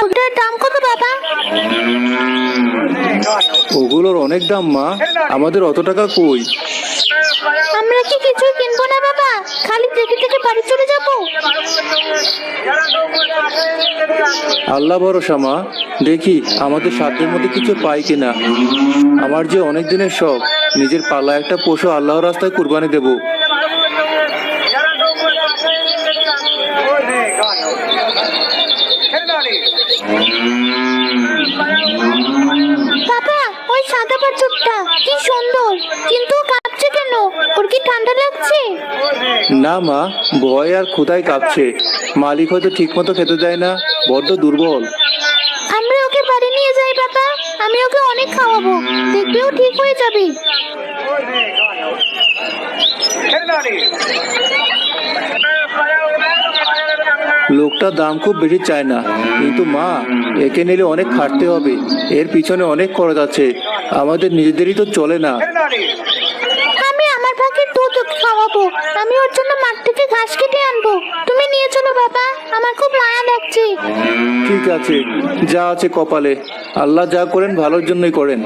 ওটার দাম কত বাবা? ওগুলোর অনেক দাম মা, আমাদের অত টাকা কই। আমরা কি কিছুই কিনবো না বাবা, খালি দেখে দেখে বাড়ি চলে যাবো? আল্লাহ ভরসা মা, দেখি আমাদের সাধ্যের মধ্যে কিছু পাই কিনা। আমার যে অনেক দিনের শখ, নিজের পালা একটা পশু আল্লাহর রাস্তায় কুরবানি দেব। বাবা, ওই সাদা বাছুরটা কি সুন্দর, কিন্তু ও কাঁপছে কেন? ওর কি ঠান্ডা লাগছে? না মা, ভয় আর ক্ষুধায় কাঁপছে। মালিক হয়তো ঠিক মতো খেতে দেয় না, বড্ড দুর্বল। আমরা ওকে বাড়ি নিয়ে যাই বাবা, আমি ওকে অনেক খাওয়াবো, দেখবে ও ঠিক হয়ে যাবে। লোকটা দাম খুব বেশি চায় না, কিন্তু মা, একে নিলে অনেক খাটতে হবে, এর পিছনে অনেক খরচ আছে, আমাদের নিজেদেরই তো চলে না। আমি আমার ভাগের দুধ ওকে খাওয়াবো, আমি ওর জন্য মাঠ থেকে ঘাস কেটে আনবো। তুমি নিয়ে চলো বাবা, আমার খুব মায়া লাগছে। ঠিক আছে, যা আছে কপালে, আল্লাহ যা করেন ভালোর জন্যই করেন।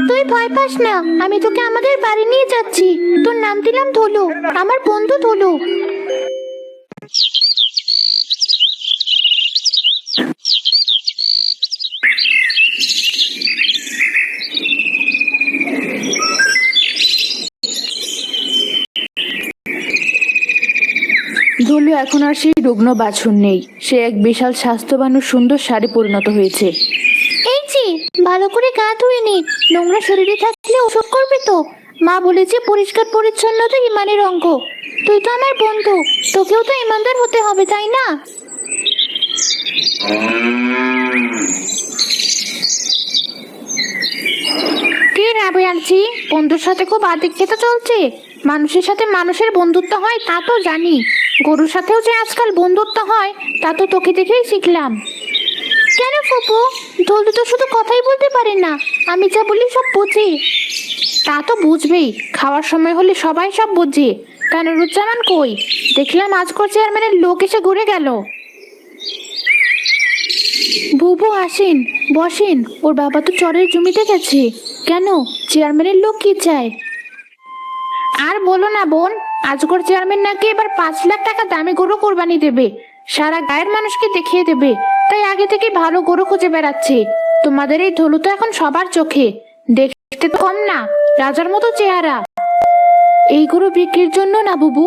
তুই ভয় পাস না, আমি তোকে আমাদের বাড়ি নিয়ে যাচ্ছি। তোর নাম দিলাম ধলু, আমার বন্ধু ধলু। ধলু এখন আর সেই রুগ্ন বাছুর নেই, সে এক বিশাল স্বাস্থ্যবান ও সুন্দর শাড়ি পরিণত হয়েছে। এই যে, ভালো করে গা ধুয়ে নে, নোংরা শরীরে থাকলে অসুখ করবে তো। মা বলেছে পরিষ্কার পরিচ্ছন্নতা ইমানের অঙ্গ। তুই তো আমার বন্ধু, তোকেও তো ইমানদার হতে হবে, তাই না? কি রাবেয়াজি, বন্ধুর সাথে খুব আদিক্ষেতা চলছে। মানুষের সাথে মানুষের বন্ধুত্ব হয় তা তো জানি, গরুর সাথেও যে আজকাল বন্ধুত্ব হয় তা তো তোকে দেখেই শিখলাম। কেন ফুপু, ধলু তো শুধু কথাই বলতে পারে না, আমি যা বলি সব বোঝে। তা তো বুঝবেই, খাওয়ার সময় হলে সবাই সব বোঝে। কানুরুজ্জামান কই? দেখলাম আজকর চেয়ারম্যানের লোক এসে ঘুরে গেল। বুবু আসেন, বসেন, ওর বাবা তো চরের জমিতে গেছে। কেন, চেয়ারম্যানের লোক কি চায়? আর বলো না বোন, আজগর চেয়ারম্যান নাকি এবার 5 লাখ টাকা দামে গরু কোরবানি দেবে, সারা গায়ের মানুষকে দেখিয়ে দেবে। তাই আগে থেকে ভালো গরু খুঁজে বেড়াচ্ছে। তোমাদের এই ধলু তো এখন সবার চোখে, দেখতে তো কম না, রাজার মতো চেহারা। এই গরু বিক্রির জন্য না বুবু,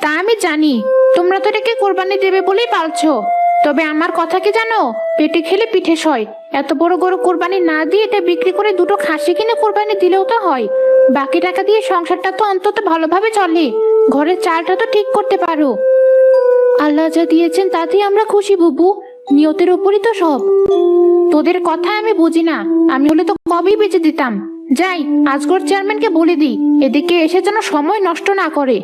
তা আমি জানি, তোমরা তো এটাকে কোরবানি দেবে বলেই পালছো। তবে আমার কথা কি জানো, পেটে খেলে পিঠে সয়। এত বড় গরু কোরবানি না দিয়ে এটা বিক্রি করে দুটো খাসি কিনে কোরবানি দিলেও তো হয়। বাকি টাকা দিয়ে সংসারটা তো অন্তত ভালোভাবে চলে, ঘরের চালটা তো ঠিক করতে পারো। আল্লাহ যা দিয়েছেন তাতেই আমরা খুশি বুবু, নিয়তের উপরই তো সব। তোদের কথা আমি বুঝি না, আমি হলে তো কবেই বেঁচে দিতাম। যাই, আজগর চেয়ারম্যানকে বলে দিই এদিকে এসে যেন সময় নষ্ট না করে।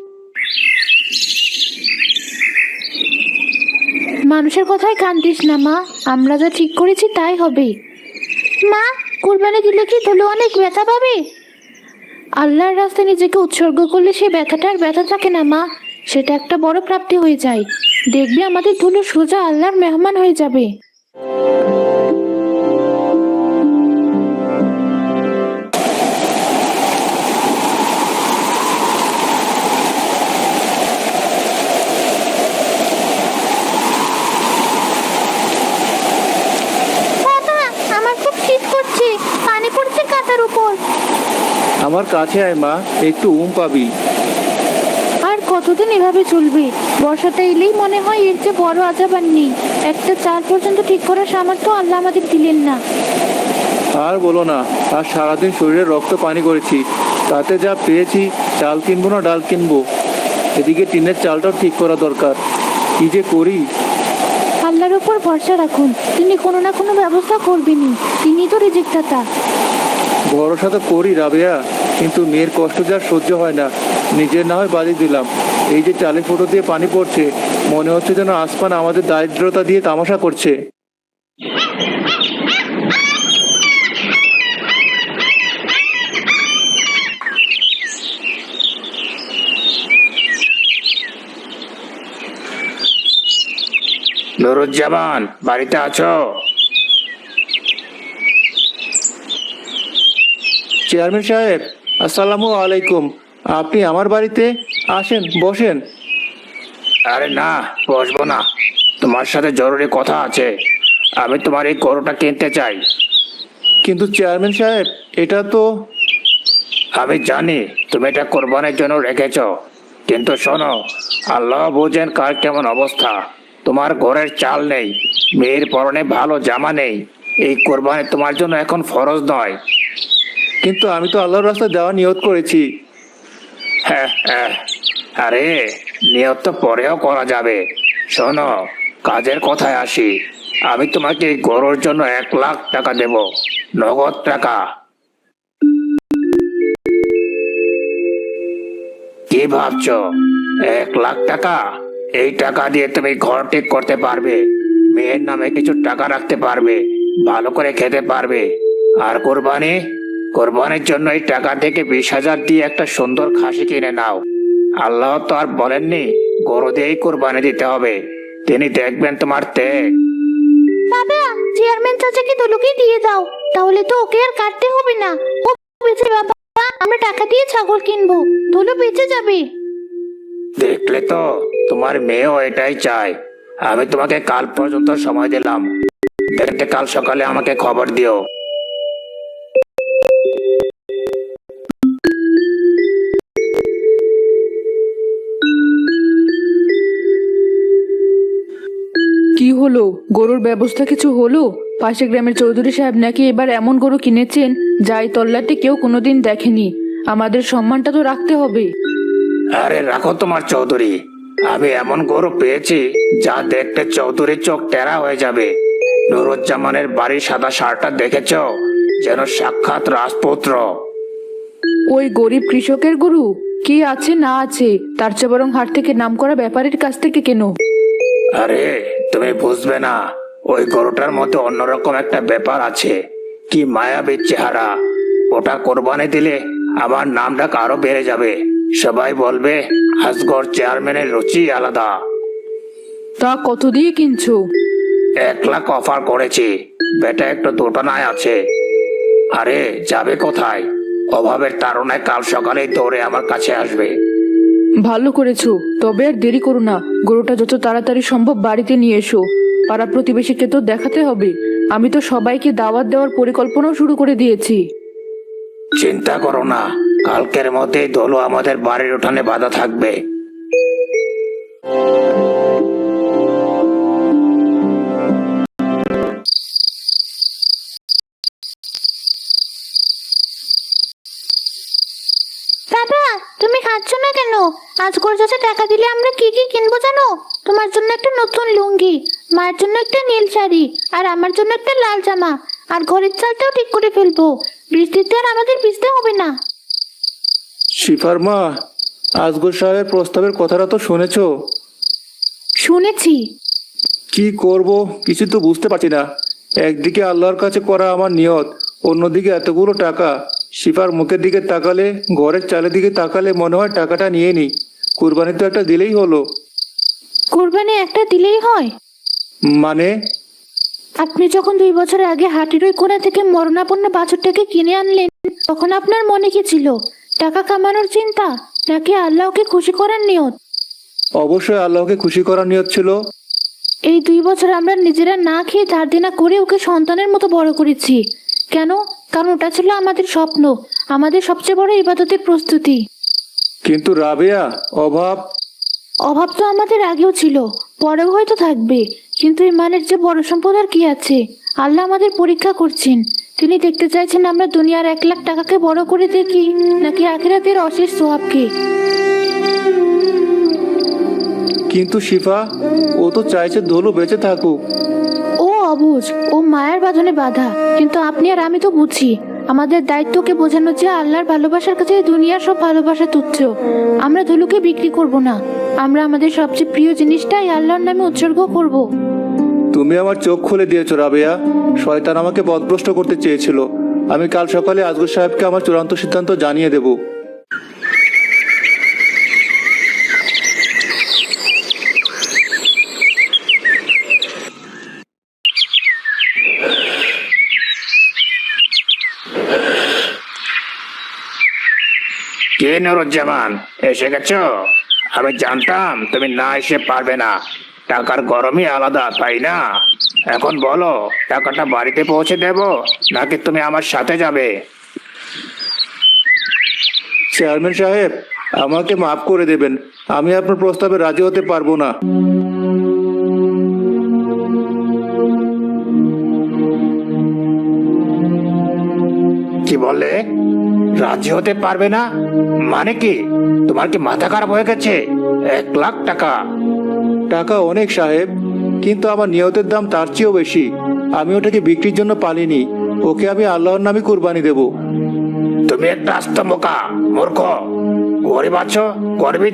মানুষের কথায় কান দিস না মা, আমরা যা ঠিক করেছি তাই হবে। মা, কুরবানি দিলে কি ধলু অনেক ব্যথা পাবে? আল্লাহর রাস্তায় নিজেকে উৎসর্গ করলে সে ব্যথাটা আর ব্যথা থাকে না মা, সেটা একটা বড় প্রাপ্তি হয়ে যায়। দেখবি আমাদের ধলু সোজা আল্লাহর মেহমান হয়ে যাবে। বাবা, আমার খুব শীত করছে, পানি পড়ছে কাঁথার উপর। আমার কাছে আয় মা, একটু পাবি। আর কতদিন এভাবে চলবে? বর্ষাটা এলেই মনে হয় এর চেয়ে বড় আযাব আর নেই। একটা চাল পর্যন্ত ঠিক করার সামর্থ্য আল্লাহ আমাদের দিলেন না। আর বলো না, আর সারাদিন শরীরে রক্ত পানি করেছি, তাতে যা পেয়েছি, চাল কিনবো না ডাল কিনবো। এদিকে টিনের চালটাও ঠিক করা দরকার, কি যে করি। আল্লাহর উপর ভরসা রাখুন, তিনি কোনো না কোনো ব্যবস্থা করবেনই, তিনি তো রিজিকদাতা। ভরসা তো করি রাবেয়া, কিন্তু মেয়ের কষ্ট যা সহ্য হয় না, নিজের না হয় বাদি দিলাম। এই যে চালে ফুটো দিয়ে পানি পড়ছে, মনে হচ্ছে যেন আসমান আমাদের দারিদ্রতা দিয়ে তামাশা করছে। নুরুজ্জামান, বাড়িতে আছো? চেয়ারম্যান সাহেব, আসসালামু আলাইকুম। আপনি আমার বাড়িতে? আসেন, বসেন। আরে না, বসবো না। তোমার সাথে জরুরি কথা আছে। আমি তোমার এই গরুটা কিনতে চাই। কিন্তু চেয়ারম্যান সাহেব, এটা তো... আমি জানি তুমি এটা কোরবানির জন্য রেখেছ, কিন্তু শোনো, আল্লাহ বোঝেন কার কেমন অবস্থা। তোমার ঘরের চাল নেই, মেয়ের পরনে ভালো জামা নেই। এই কোরবানি তোমার জন্য এখন ফরজ নয়। কিন্তু আমি তো আল্লাহর রাস্তায় দেওয়া নিয়ত করেছি। হ্যাঁ হ্যাঁ, আরে নিয়ত তো পরেও করা যাবে। শোনো, কাজের কথায় আসি। আমি তোমাকে এই গরুর জন্য 1,00,000 টাকা দেব, নগদ টাকা। কি ভাবছো? 1,00,000 টাকা? এই টাকা দিয়ে তুমি ঘর ঠিক করতে পারবে, মেয়ের নামে কিছু টাকা রাখতে পারবে, ভালো করে খেতে পারবে। আর কোরবানির জন্য এই টাকা থেকে 20,000 দিয়ে একটা সুন্দর খাসি কিনে নাও। আল্লাহ তো আর বলেননি গরু দিয়েই কোরবানি দিতে হবে। তিনি দেখবেন তোমার ত্যাগ। বাবা, চেয়ারম্যান চাচাকে দলুকে দিয়ে দাও, তাহলে তো ওকে আর কাটতে হবে না। ও বেঁচে বাবা, আমরা টাকা দিয়ে ছাগল কিনবো, দলু বেঁচে যাবে। দেখলে তো, তোমার মেয়েও এটাই চায়। আমি তোমাকে কাল পর্যন্ত সময় দিলাম, দেখতে কাল সকালে আমাকে খবর দিও। কি হলো? গরুর ব্যবস্থা কিছু হলো? পাশের গ্রামের চৌধুরী সাহেব নাকি এবার এমন গরু কিনেছেন যা এই তল্লাটে কেউ কোনোদিন দেখেনি। আমাদের সম্মানটা তো রাখতে হবে। আরে রাখো তোমার চৌধুরী, আমি এমন গরু পেয়েছি যা দেখতে চৌধুরীর চোখ টেরা হয়ে যাবে। নুরুজ্জামানের বাড়ির সাদা শার্টটা দেখেছো? যেন সাক্ষাৎ রাজপুত্র। ওই গরিব কৃষকের গরু কি আছে না আছে, তার চেয়ে বরং হাট থেকে নামকরা ব্যাপারীর কাছ থেকে কেনো। আরে তুমি বুঝবে না, ওই গরুটার মধ্যে অন্যরকম একটা ব্যাপার আছে। কি মায়াবী চেহারা! ওটা কোরবানি দিলে আমার নামটা আরো বেড়ে যাবে। সবাই বলবে আজগর চেয়ারম্যানের রুচি আলাদা। তা কত দিয়ে কিনছো? 1,00,000 অফার করেছি। বেটা একটু দোটানায় আছে। আরে যাবে কোথায়? অভাবের তাড়নায় কাল সকালেই দৌড়ে আমার কাছে আসবে। ভালো করেছো, তবে আর দেরি করো না। গরুটা যত তাড়াতাড়ি সম্ভব বাড়িতে নিয়ে এসো। পাড়া প্রতিবেশীকে তো দেখাতে হবে। আমি তো সবাইকে দাওয়াত দেওয়ার পরিকল্পনাও শুরু করে দিয়েছি। চিন্তা করো না, কালকের মধ্যেই দোলো আমাদের বাড়ির উঠানে বাঁধা থাকবে। দাদা, তুমি খাচ্ছ না কেন? আজগর চাচা টাকা দিলে আমরা কি কি কিনবো জানো? তোমার জন্য একটা নতুন লুঙ্গি, মায়ের জন্য একটা নীল শাড়ি, আর আমার জন্য একটা লাল জামা। আর ঘরের চালটাও ঠিক করে ফেলবো, বৃষ্টিতে আর আমাদের ভিজতে হবে না। শিফার মা, আজগর সাহেবের প্রস্তাবের কথাটা তো শুনেছো? শুনেছি। কি করব কিছু তো বুঝতে পারছি না। একদিকে আল্লাহর কাছে করা আমার নিয়ত, অন্যদিকে এতগুলো টাকা। শিফার মুখের দিকে তাকালে, ঘরের চালের দিকে তাকালে মনে হয় টাকাটা নিয়ে নি। কুরবানি তো একটা দিলেই হলো। কোরবানি একটা দিলেই হয়? মানে? আপনি যখন 2 বছর আগে হাটের ওই কোণা থেকে মরণাপন্ন বাছুরটাকে কিনে আনলেন, তখন আপনার মনে কি ছিল? টাকা কামানোর চিন্তা, নাকি আল্লাহকে খুশি করার নিয়ত? অবশ্যই আল্লাহকে খুশি করার নিয়ত ছিল। এই 2 বছর আমরা নিজেরা না খেয়ে ধার দেনা করে ওকে সন্তানের মতো বড় করেছি। কেন? কারণ ওটা ছিল আমাদের স্বপ্ন, আমাদের সবচেয়ে বড় ইবাদতের প্রস্তুতি। কিন্তু রাবেয়া, অভাব। অভাব তো আমাদের আগেও ছিল, পরেও হয়তো থাকবে। কিন্তু ইমানের যে বড় সম্পদ আর কি আছে? আল্লাহ আমাদের পরীক্ষা করছেন। তিনি দেখতে চাইছেন আমরা দুনিয়ার 1,00,000 টাকাকে বড় করে দেখি, নাকি আখিরাতের অশেষ সোয়াবকে। কিন্তু শিফা, ও তো চাইছে দোলু বেঁচে থাকুক। ও অবুঝ, ও মায়ের বাঁধনে বাঁধা। কিন্তু আপনি আর আমি তো বুঝি। আমাদের দায়িত্বকে বোঝানো যে আল্লাহর ভালোবাসার কাছে এই দুনিয়ার সব ভালোবাসা তুচ্ছ। আমরা ধুলুকে বিক্রি করব না। আমরা আমাদের সবচেয়ে প্রিয় জিনিসটাই আল্লাহর নামে উৎসর্গ করব। তুমি আমার চোখ খুলে দিয়েছো রাবেয়া। শয়তান আমাকে পথভ্রষ্ট করতে চেয়েছিল। আমি কাল সকালে আজগর সাহেবকে আমার চূড়ান্ত সিদ্ধান্ত জানিয়ে দেব। নুরুজ্জামান, এসে গেছো? আমি জানতাম তুমি না এসে পারবে না। টাকার গরমই আলাদা, তাই না? এখন বলো, টাকাটা বাড়িতে পৌঁছে দেব নাকি তুমি আমার সাথে যাবে? চেয়ারম্যান সাহেব, আমাকে মাফ করে দেবেন, আমি আপনার প্রস্তাবে রাজি হতে পারবো না। কি বললে? রাজি হতে পারবে না মানে কি? তোমার কি মাথা খারাপ হয়ে গেছে? 1,00,000 টাকা? টাকা অনেক সাহেব, কিন্তু আমার নিয়তের দাম তার চেয়েও বেশি। আমি ওটাকে বিক্রির জন্য পালিনি, ওকে আমি আল্লাহর নামে কুরবানি দেব। তুমি একটা আস্ত বোকা, মূর্খ। গরিব আছো, গরিবই